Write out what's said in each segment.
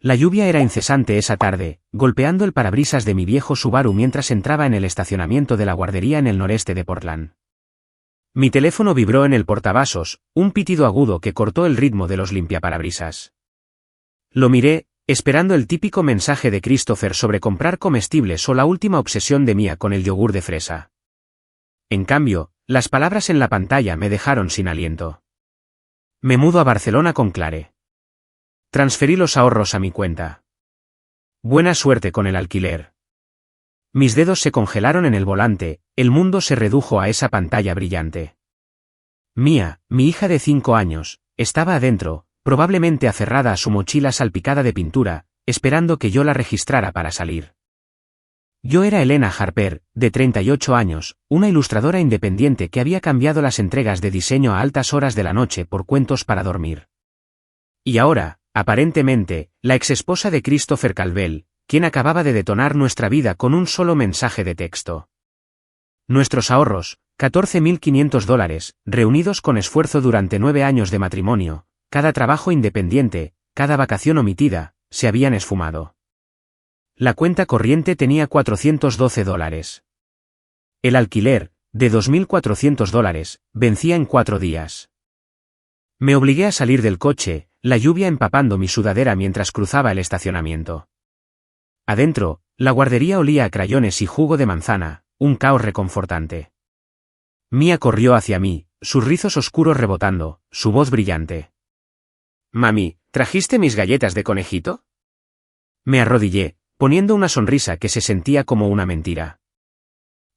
La lluvia era incesante esa tarde, golpeando el parabrisas de mi viejo Subaru mientras entraba en el estacionamiento de la guardería en el noreste de Portland. Mi teléfono vibró en el portavasos, un pitido agudo que cortó el ritmo de los limpiaparabrisas. Lo miré, esperando el típico mensaje de Christopher sobre comprar comestibles o la última obsesión de Mia con el yogur de fresa. En cambio, las palabras en la pantalla me dejaron sin aliento. Me mudo a Barcelona con Clare. Transferí los ahorros a mi cuenta. Buena suerte con el alquiler. Mis dedos se congelaron en el volante, el mundo se redujo a esa pantalla brillante. Mia, mi hija de 5 años, estaba adentro, probablemente aferrada a su mochila salpicada de pintura, esperando que yo la registrara para salir. Yo era Elena Harper, de 38 años, una ilustradora independiente que había cambiado las entregas de diseño a altas horas de la noche por cuentos para dormir. Y ahora, aparentemente, la exesposa de Christopher Calvel, quien acababa de detonar nuestra vida con un solo mensaje de texto. Nuestros ahorros, $14.500, reunidos con esfuerzo durante 9 años de matrimonio, cada trabajo independiente, cada vacación omitida, se habían esfumado. La cuenta corriente tenía $412. El alquiler, de $2.400, vencía en 4 días. Me obligué a salir del coche, la lluvia empapando mi sudadera mientras cruzaba el estacionamiento. Adentro, la guardería olía a crayones y jugo de manzana, un caos reconfortante. Mia corrió hacia mí, sus rizos oscuros rebotando, su voz brillante. «Mami, ¿trajiste mis galletas de conejito?» Me arrodillé, poniendo una sonrisa que se sentía como una mentira.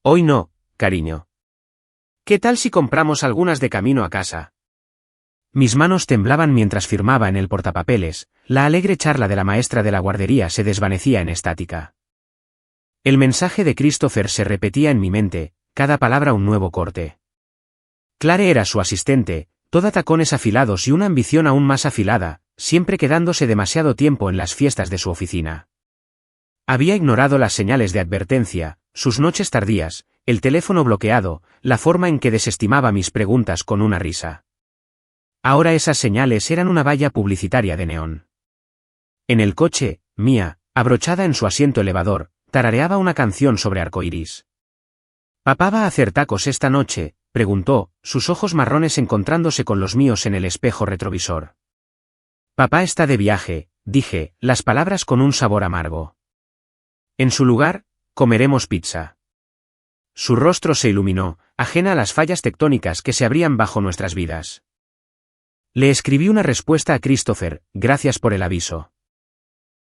«Hoy no, cariño. ¿Qué tal si compramos algunas de camino a casa?» Mis manos temblaban mientras firmaba en el portapapeles, la alegre charla de la maestra de la guardería se desvanecía en estática. El mensaje de Christopher se repetía en mi mente, cada palabra un nuevo corte. Clare era su asistente, toda tacones afilados y una ambición aún más afilada, siempre quedándose demasiado tiempo en las fiestas de su oficina. Había ignorado las señales de advertencia, sus noches tardías, el teléfono bloqueado, la forma en que desestimaba mis preguntas con una risa. Ahora esas señales eran una valla publicitaria de neón. En el coche, Mia, abrochada en su asiento elevador, tarareaba una canción sobre arcoíris. «¿Papá va a hacer tacos esta noche?», preguntó, sus ojos marrones encontrándose con los míos en el espejo retrovisor. «Papá está de viaje», dije, las palabras con un sabor amargo. «En su lugar, comeremos pizza». Su rostro se iluminó, ajena a las fallas tectónicas que se abrían bajo nuestras vidas. Le escribí una respuesta a Christopher, gracias por el aviso.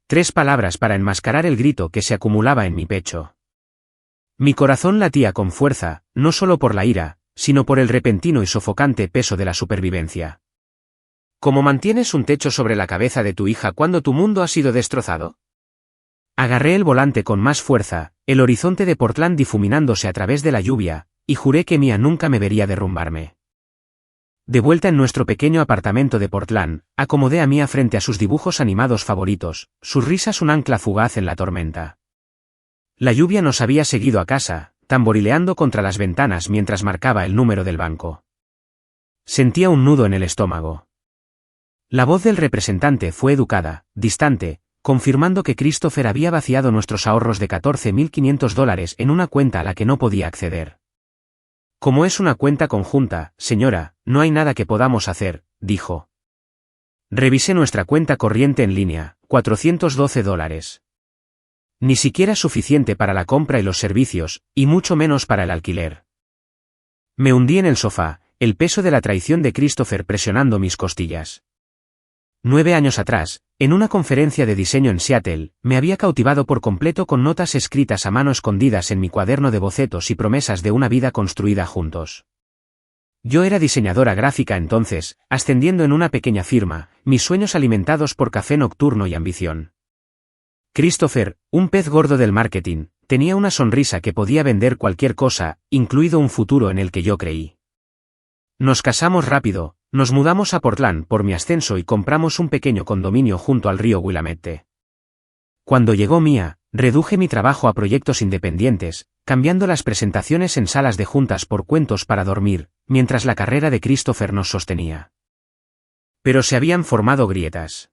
3 palabras para enmascarar el grito que se acumulaba en mi pecho. Mi corazón latía con fuerza, no solo por la ira, sino por el repentino y sofocante peso de la supervivencia. ¿Cómo mantienes un techo sobre la cabeza de tu hija cuando tu mundo ha sido destrozado? Agarré el volante con más fuerza, el horizonte de Portland difuminándose a través de la lluvia, y juré que Mia nunca me vería derrumbarme. De vuelta en nuestro pequeño apartamento de Portland, acomodé a Mia frente a sus dibujos animados favoritos, sus risas un ancla fugaz en la tormenta. La lluvia nos había seguido a casa, tamborileando contra las ventanas mientras marcaba el número del banco. Sentía un nudo en el estómago. La voz del representante fue educada, distante, confirmando que Christopher había vaciado nuestros ahorros de $14.500 en una cuenta a la que no podía acceder. «Como es una cuenta conjunta, señora, no hay nada que podamos hacer», dijo. Revisé nuestra cuenta corriente en línea, $412. Ni siquiera suficiente para la compra y los servicios, y mucho menos para el alquiler. Me hundí en el sofá, el peso de la traición de Christopher presionando mis costillas. 9 años atrás, en una conferencia de diseño en Seattle, me había cautivado por completo con notas escritas a mano escondidas en mi cuaderno de bocetos y promesas de una vida construida juntos. Yo era diseñadora gráfica entonces, ascendiendo en una pequeña firma, mis sueños alimentados por café nocturno y ambición. Christopher, un pez gordo del marketing, tenía una sonrisa que podía vender cualquier cosa, incluido un futuro en el que yo creí. Nos casamos rápido. Nos mudamos a Portland por mi ascenso y compramos un pequeño condominio junto al río Willamette. Cuando llegó Mia, reduje mi trabajo a proyectos independientes, cambiando las presentaciones en salas de juntas por cuentos para dormir, mientras la carrera de Christopher nos sostenía. Pero se habían formado grietas.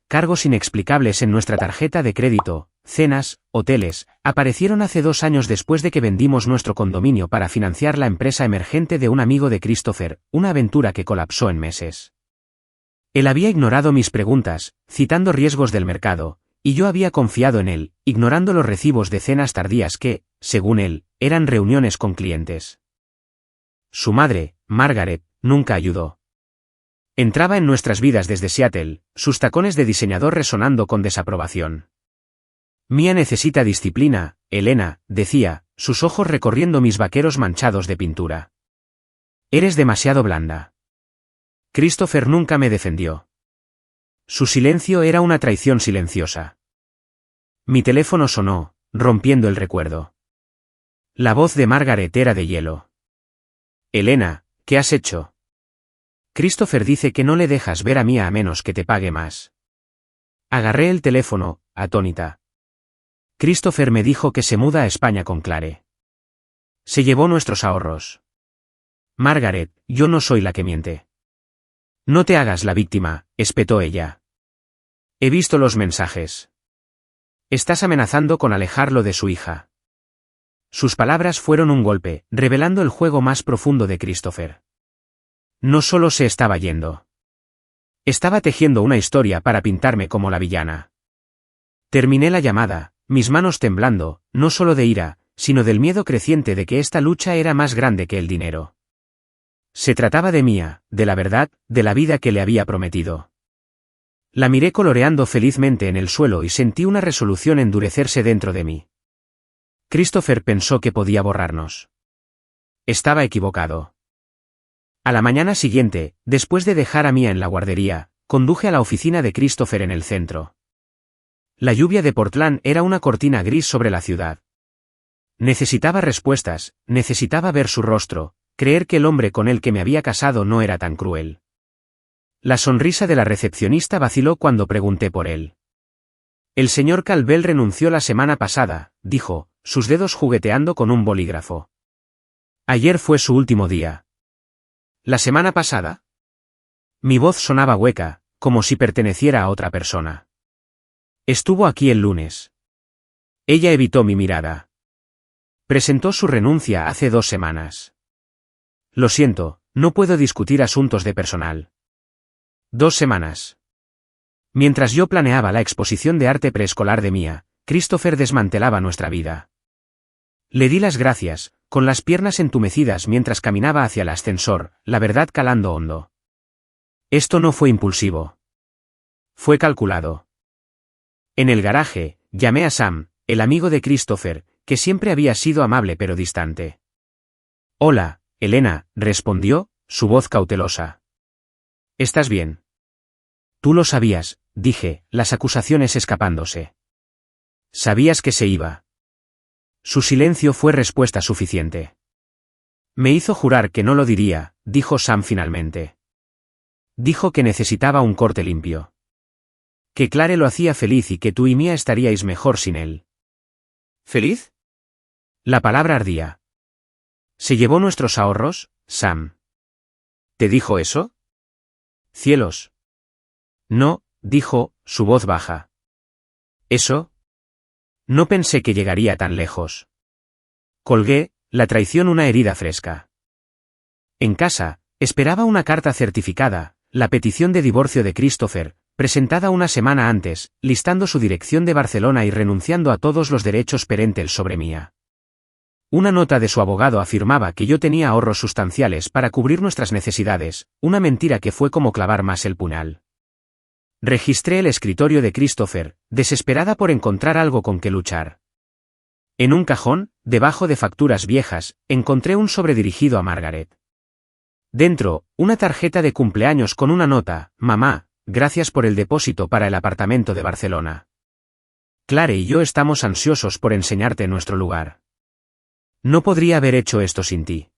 cargos inexplicables en nuestra tarjeta de crédito, cenas, hoteles, aparecieron hace 2 años después de que vendimos nuestro condominio para financiar la empresa emergente de un amigo de Christopher, una aventura que colapsó en meses. Él había ignorado mis preguntas, citando riesgos del mercado, y yo había confiado en él, ignorando los recibos de cenas tardías que, según él, eran reuniones con clientes. Su madre, Margaret, nunca ayudó. Entraba en nuestras vidas desde Seattle, sus tacones de diseñador resonando con desaprobación. Mia necesita disciplina, Elena, decía, sus ojos recorriendo mis vaqueros manchados de pintura. Eres demasiado blanda. Christopher nunca me defendió. Su silencio era una traición silenciosa. Mi teléfono sonó, rompiendo el recuerdo. La voz de Margaret era de hielo. Elena, ¿qué has hecho? Christopher dice que no le dejas ver a Mia a menos que te pague más. Agarré el teléfono, atónita. Christopher me dijo que se muda a España con Clare. Se llevó nuestros ahorros. Margaret, yo no soy la que miente. No te hagas la víctima, espetó ella. He visto los mensajes. Estás amenazando con alejarlo de su hija. Sus palabras fueron un golpe, revelando el juego más profundo de Christopher. No solo se estaba yendo. Estaba tejiendo una historia para pintarme como la villana. Terminé la llamada, mis manos temblando, no solo de ira, sino del miedo creciente de que esta lucha era más grande que el dinero. Se trataba de Mia, de la verdad, de la vida que le había prometido. La miré coloreando felizmente en el suelo y sentí una resolución endurecerse dentro de mí. Christopher pensó que podía borrarnos. Estaba equivocado. A la mañana siguiente, después de dejar a Mia en la guardería, conduje a la oficina de Christopher en el centro. La lluvia de Portland era una cortina gris sobre la ciudad. Necesitaba respuestas, necesitaba ver su rostro, creer que el hombre con el que me había casado no era tan cruel. La sonrisa de la recepcionista vaciló cuando pregunté por él. El señor Calvel renunció la semana pasada, dijo, sus dedos jugueteando con un bolígrafo. Ayer fue su último día. ¿La semana pasada? Mi voz sonaba hueca, como si perteneciera a otra persona. Estuvo aquí el lunes. Ella evitó mi mirada. Presentó su renuncia hace 2 semanas. Lo siento, no puedo discutir asuntos de personal. 2 semanas. Mientras yo planeaba la exposición de arte preescolar de Mia, Christopher desmantelaba nuestra vida. Le di las gracias, con las piernas entumecidas mientras caminaba hacia el ascensor, la verdad calando hondo. Esto no fue impulsivo. Fue calculado. En el garaje, llamé a Sam, el amigo de Christopher, que siempre había sido amable pero distante. Hola, Elena, respondió, su voz cautelosa. ¿Estás bien? Tú lo sabías, dije, las acusaciones escapándose. Sabías que se iba. Su silencio fue respuesta suficiente. Me hizo jurar que no lo diría, dijo Sam finalmente. Dijo que necesitaba un corte limpio. Que Clare lo hacía feliz y que tú y Mia estaríais mejor sin él. ¿Feliz? La palabra ardía. ¿Se llevó nuestros ahorros, Sam? ¿Te dijo eso? Cielos. No, dijo, su voz baja. ¿Eso? No pensé que llegaría tan lejos. Colgué, la traición una herida fresca. En casa, esperaba una carta certificada, la petición de divorcio de Christopher, presentada una semana antes, listando su dirección de Barcelona y renunciando a todos los derechos parentales sobre Mia. Una nota de su abogado afirmaba que yo tenía ahorros sustanciales para cubrir nuestras necesidades, una mentira que fue como clavar más el puñal. Registré el escritorio de Christopher, desesperada por encontrar algo con que luchar. En un cajón, debajo de facturas viejas, encontré un sobre dirigido a Margaret. Dentro, una tarjeta de cumpleaños con una nota: mamá, gracias por el depósito para el apartamento de Barcelona. Clare y yo estamos ansiosos por enseñarte nuestro lugar. No podría haber hecho esto sin ti.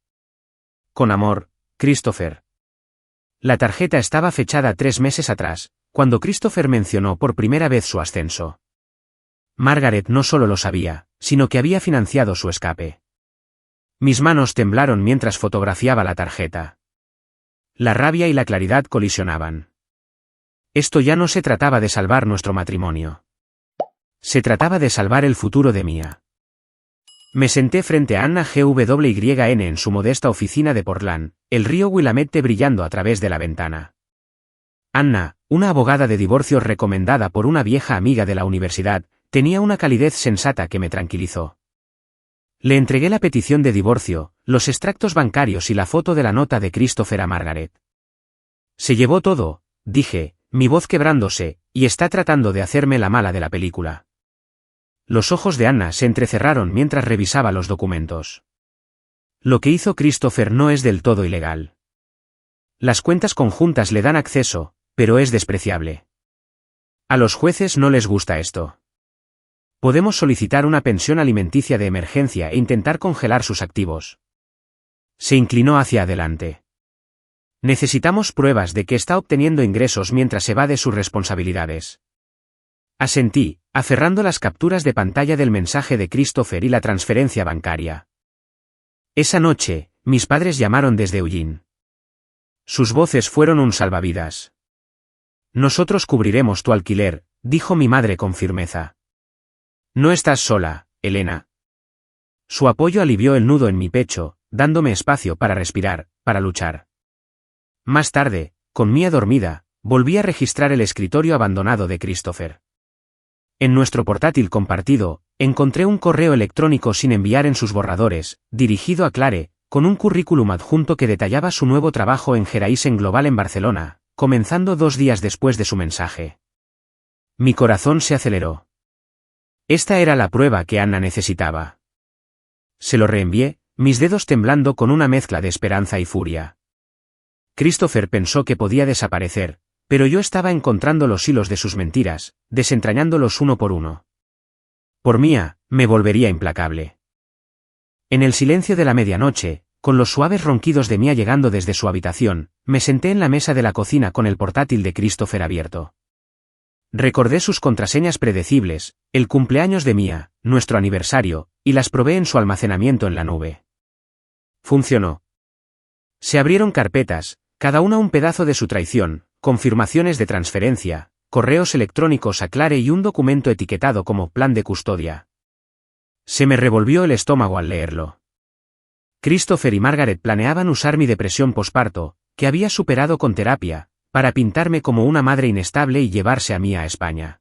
Con amor, Christopher. La tarjeta estaba fechada 3 meses atrás, cuando Christopher mencionó por primera vez su ascenso. Margaret no solo lo sabía, sino que había financiado su escape. Mis manos temblaron mientras fotografiaba la tarjeta. La rabia y la claridad colisionaban. Esto ya no se trataba de salvar nuestro matrimonio. Se trataba de salvar el futuro de Mia. Me senté frente a Anna Gwyn en su modesta oficina de Portland, el río Willamette brillando a través de la ventana. Anna, una abogada de divorcios recomendada por una vieja amiga de la universidad, tenía una calidez sensata que me tranquilizó. Le entregué la petición de divorcio, los extractos bancarios y la foto de la nota de Christopher a Margaret. Se llevó todo, dije, mi voz quebrándose, y está tratando de hacerme la mala de la película. Los ojos de Anna se entrecerraron mientras revisaba los documentos. Lo que hizo Christopher no es del todo ilegal. Las cuentas conjuntas le dan acceso, pero es despreciable. A los jueces no les gusta esto. Podemos solicitar una pensión alimenticia de emergencia e intentar congelar sus activos. Se inclinó hacia adelante. Necesitamos pruebas de que está obteniendo ingresos mientras evade sus responsabilidades. Asentí, aferrando las capturas de pantalla del mensaje de Christopher y la transferencia bancaria. Esa noche, mis padres llamaron desde Eugene. Sus voces fueron un salvavidas. Nosotros cubriremos tu alquiler, dijo mi madre con firmeza. No estás sola, Elena. Su apoyo alivió el nudo en mi pecho, dándome espacio para respirar, para luchar. Más tarde, con Mia dormida, volví a registrar el escritorio abandonado de Christopher. En nuestro portátil compartido, encontré un correo electrónico sin enviar en sus borradores, dirigido a Clare, con un currículum adjunto que detallaba su nuevo trabajo en Geraisen Global en Barcelona, comenzando 2 días después de su mensaje. Mi corazón se aceleró. Esta era la prueba que Anna necesitaba. Se lo reenvié, mis dedos temblando con una mezcla de esperanza y furia. Christopher pensó que podía desaparecer, pero yo estaba encontrando los hilos de sus mentiras, desentrañándolos uno por uno. Por Mia, me volvería implacable. En el silencio de la medianoche, con los suaves ronquidos de Mia llegando desde su habitación, me senté en la mesa de la cocina con el portátil de Christopher abierto. Recordé sus contraseñas predecibles, el cumpleaños de Mia, nuestro aniversario, y las probé en su almacenamiento en la nube. Funcionó. Se abrieron carpetas, cada una un pedazo de su traición, confirmaciones de transferencia, correos electrónicos a Clare y un documento etiquetado como plan de custodia. Se me revolvió el estómago al leerlo. Christopher y Margaret planeaban usar mi depresión posparto, que había superado con terapia, para pintarme como una madre inestable y llevarse a Mia a España.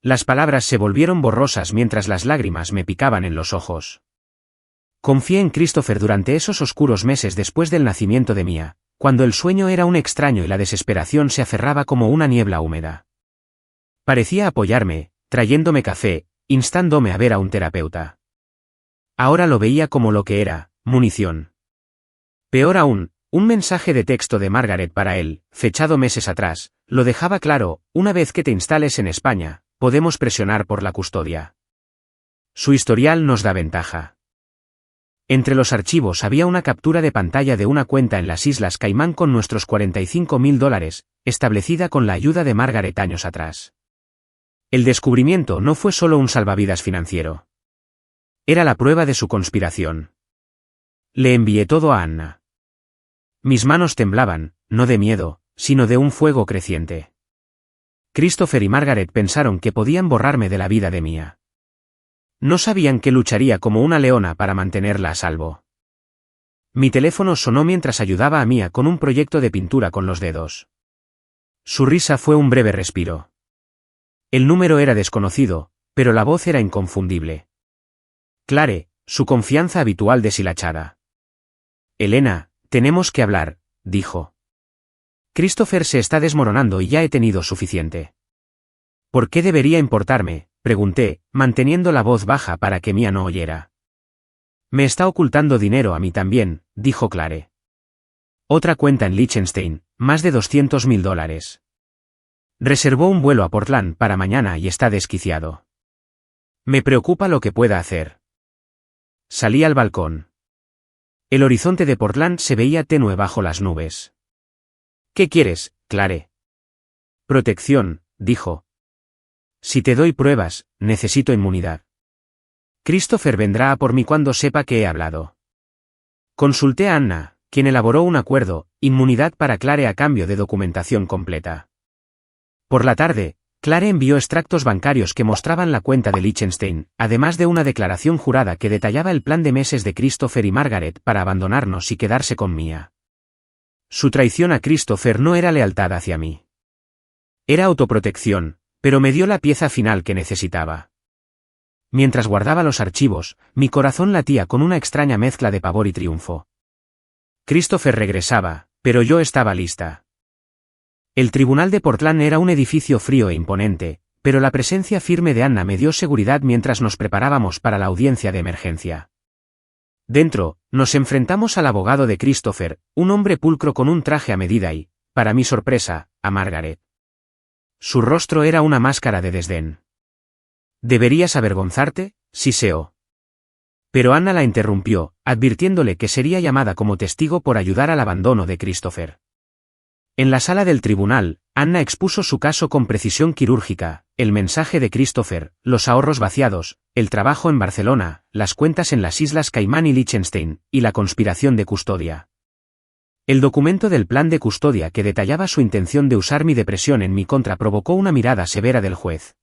Las palabras se volvieron borrosas mientras las lágrimas me picaban en los ojos. Confié en Christopher durante esos oscuros meses después del nacimiento de Mia, cuando el sueño era un extraño y la desesperación se aferraba como una niebla húmeda. Parecía apoyarme, trayéndome café, instándome a ver a un terapeuta. Ahora lo veía como lo que era, munición. Peor aún, un mensaje de texto de Margaret para él, fechado meses atrás, lo dejaba claro: una vez que te instales en España, podemos presionar por la custodia. Su historial nos da ventaja. Entre los archivos había una captura de pantalla de una cuenta en las Islas Caimán con nuestros $45.000, establecida con la ayuda de Margaret años atrás. El descubrimiento no fue solo un salvavidas financiero. Era la prueba de su conspiración. Le envié todo a Anna. Mis manos temblaban, no de miedo, sino de un fuego creciente. Christopher y Margaret pensaron que podían borrarme de la vida de Mia. No sabían que lucharía como una leona para mantenerla a salvo. Mi teléfono sonó mientras ayudaba a Mia con un proyecto de pintura con los dedos. Su risa fue un breve respiro. El número era desconocido, pero la voz era inconfundible. Clare, su confianza habitual deshilachada. Elena, tenemos que hablar, dijo. Christopher se está desmoronando y ya he tenido suficiente. ¿Por qué debería importarme?, pregunté, manteniendo la voz baja para que Mia no oyera. Me está ocultando dinero a mí también, dijo Clare. Otra cuenta en Liechtenstein, más de $200.000. Reservó un vuelo a Portland para mañana y está desquiciado. Me preocupa lo que pueda hacer. Salí al balcón. El horizonte de Portland se veía tenue bajo las nubes. ¿Qué quieres, Clare? Protección, dijo. Si te doy pruebas, necesito inmunidad. Christopher vendrá a por mí cuando sepa que he hablado. Consulté a Anna, quien elaboró un acuerdo, inmunidad para Clare a cambio de documentación completa. Por la tarde, Clare envió extractos bancarios que mostraban la cuenta de Liechtenstein, además de una declaración jurada que detallaba el plan de meses de Christopher y Margaret para abandonarnos y quedarse con Mia. Su traición a Christopher no era lealtad hacia mí. Era autoprotección, pero me dio la pieza final que necesitaba. Mientras guardaba los archivos, mi corazón latía con una extraña mezcla de pavor y triunfo. Christopher regresaba, pero yo estaba lista. El tribunal de Portland era un edificio frío e imponente, pero la presencia firme de Anna me dio seguridad mientras nos preparábamos para la audiencia de emergencia. Dentro, nos enfrentamos al abogado de Christopher, un hombre pulcro con un traje a medida y, para mi sorpresa, a Margaret. Su rostro era una máscara de desdén. «¿Deberías avergonzarte?», siseó. Pero Anna la interrumpió, advirtiéndole que sería llamada como testigo por ayudar al abandono de Christopher. En la sala del tribunal, Anna expuso su caso con precisión quirúrgica, el mensaje de Christopher, los ahorros vaciados, el trabajo en Barcelona, las cuentas en las Islas Caimán y Liechtenstein, y la conspiración de custodia. El documento del plan de custodia que detallaba su intención de usar mi depresión en mi contra provocó una mirada severa del juez.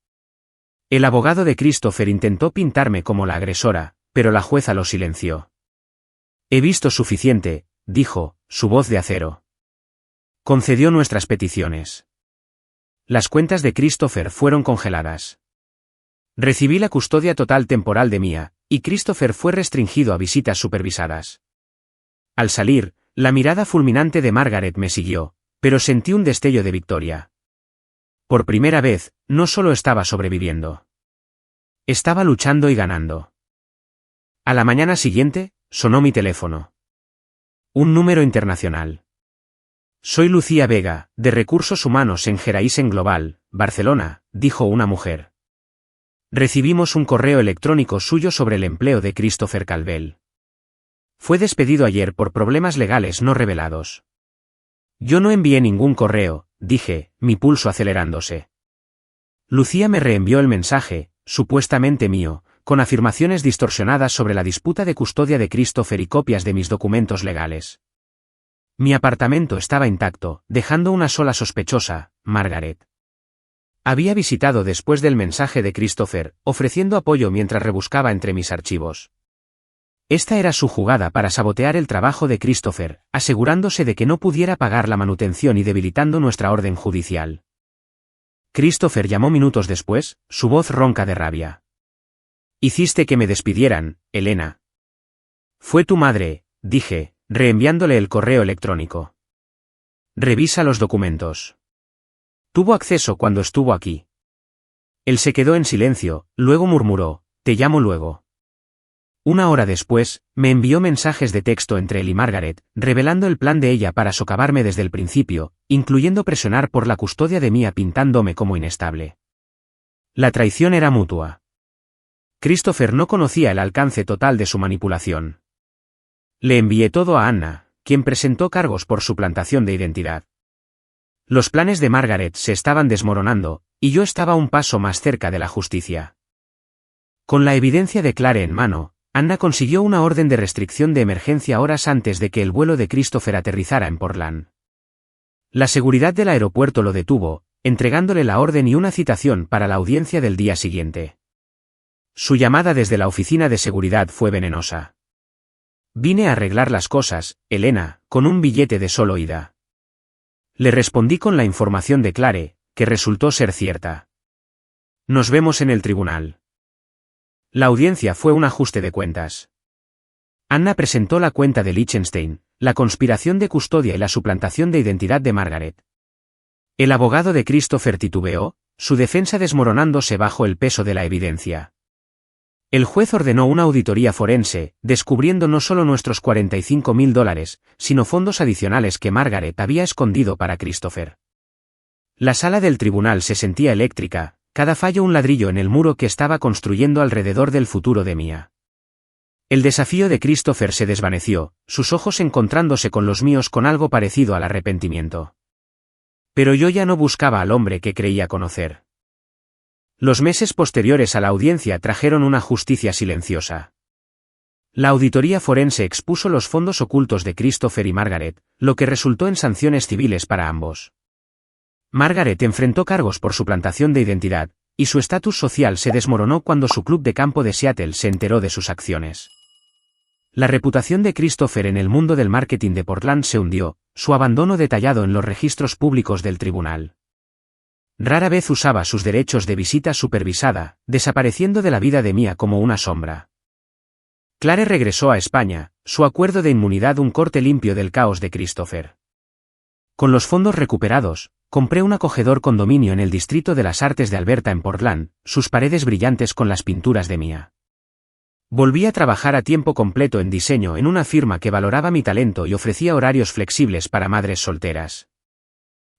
El abogado de Christopher intentó pintarme como la agresora, pero la jueza lo silenció. «He visto suficiente», dijo, su voz de acero. Concedió nuestras peticiones. Las cuentas de Christopher fueron congeladas. Recibí la custodia total temporal de Mia, y Christopher fue restringido a visitas supervisadas. Al salir, la mirada fulminante de Margaret me siguió, pero sentí un destello de victoria. Por primera vez, no solo estaba sobreviviendo. Estaba luchando y ganando. A la mañana siguiente, sonó mi teléfono. Un número internacional. «Soy Lucía Vega, de Recursos Humanos en Geraisen Global, Barcelona», dijo una mujer. «Recibimos un correo electrónico suyo sobre el empleo de Christopher Calvel. Fue despedido ayer por problemas legales no revelados». «Yo no envié ningún correo», dije, mi pulso acelerándose. Lucía me reenvió el mensaje, supuestamente mío, con afirmaciones distorsionadas sobre la disputa de custodia de Christopher y copias de mis documentos legales. Mi apartamento estaba intacto, dejando una sola sospechosa, Margaret. Había visitado después del mensaje de Christopher, ofreciendo apoyo mientras rebuscaba entre mis archivos. Esta era su jugada para sabotear el trabajo de Christopher, asegurándose de que no pudiera pagar la manutención y debilitando nuestra orden judicial. Christopher llamó minutos después, su voz ronca de rabia. «Hiciste que me despidieran, Elena». «Fue tu madre», dije, reenviándole el correo electrónico. «Revisa los documentos. Tuvo acceso cuando estuvo aquí». Él se quedó en silencio, luego murmuró, «Te llamo luego». Una hora después, me envió mensajes de texto entre él y Margaret, revelando el plan de ella para socavarme desde el principio, incluyendo presionar por la custodia de Mia pintándome como inestable. La traición era mutua. Christopher no conocía el alcance total de su manipulación. Le envié todo a Anna, quien presentó cargos por suplantación de identidad. Los planes de Margaret se estaban desmoronando, y yo estaba un paso más cerca de la justicia. Con la evidencia de Clare en mano, Anna consiguió una orden de restricción de emergencia horas antes de que el vuelo de Christopher aterrizara en Portland. La seguridad del aeropuerto lo detuvo, entregándole la orden y una citación para la audiencia del día siguiente. Su llamada desde la oficina de seguridad fue venenosa. «Vine a arreglar las cosas, Elena, con un billete de solo ida». Le respondí con la información de Clare, que resultó ser cierta. «Nos vemos en el tribunal». La audiencia fue un ajuste de cuentas. Anna presentó la cuenta de Liechtenstein, la conspiración de custodia y la suplantación de identidad de Margaret. El abogado de Christopher titubeó, su defensa desmoronándose bajo el peso de la evidencia. El juez ordenó una auditoría forense, descubriendo no solo nuestros $45.000, sino fondos adicionales que Margaret había escondido para Christopher. La sala del tribunal se sentía eléctrica, cada fallo un ladrillo en el muro que estaba construyendo alrededor del futuro de Mia. El desafío de Christopher se desvaneció, sus ojos encontrándose con los míos con algo parecido al arrepentimiento. Pero yo ya no buscaba al hombre que creía conocer. Los meses posteriores a la audiencia trajeron una justicia silenciosa. La auditoría forense expuso los fondos ocultos de Christopher y Margaret, lo que resultó en sanciones civiles para ambos. Margaret enfrentó cargos por suplantación de identidad, y su estatus social se desmoronó cuando su club de campo de Seattle se enteró de sus acciones. La reputación de Christopher en el mundo del marketing de Portland se hundió, su abandono detallado en los registros públicos del tribunal. Rara vez usaba sus derechos de visita supervisada, desapareciendo de la vida de Mia como una sombra. Clare regresó a España, su acuerdo de inmunidad un corte limpio del caos de Christopher. Con los fondos recuperados, compré un acogedor condominio en el Distrito de las Artes de Alberta en Portland, sus paredes brillantes con las pinturas de Mia. Volví a trabajar a tiempo completo en diseño en una firma que valoraba mi talento y ofrecía horarios flexibles para madres solteras.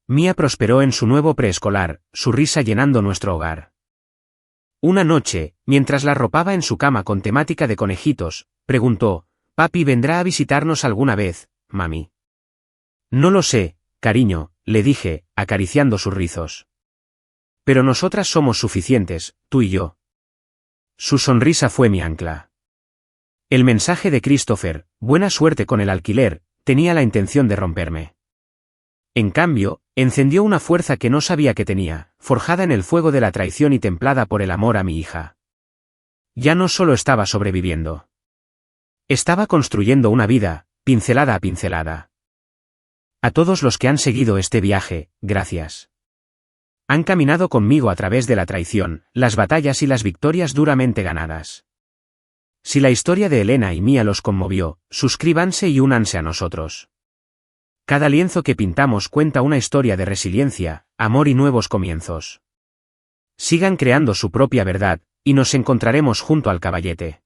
Mia prosperó en su nuevo preescolar, su risa llenando nuestro hogar. Una noche, mientras la arropaba en su cama con temática de conejitos, preguntó, «¿Papi vendrá a visitarnos alguna vez, mami?» «No lo sé, cariño», le dije, acariciando sus rizos. «Pero nosotras somos suficientes, tú y yo». Su sonrisa fue mi ancla. El mensaje de Christopher, «buena suerte con el alquiler», tenía la intención de romperme. En cambio, encendió una fuerza que no sabía que tenía, forjada en el fuego de la traición y templada por el amor a mi hija. Ya no solo estaba sobreviviendo. Estaba construyendo una vida, pincelada a pincelada. A todos los que han seguido este viaje, gracias. Han caminado conmigo a través de la traición, las batallas y las victorias duramente ganadas. Si la historia de Elena y Mia los conmovió, suscríbanse y únanse a nosotros. Cada lienzo que pintamos cuenta una historia de resiliencia, amor y nuevos comienzos. Sigan creando su propia verdad, y nos encontraremos junto al caballete.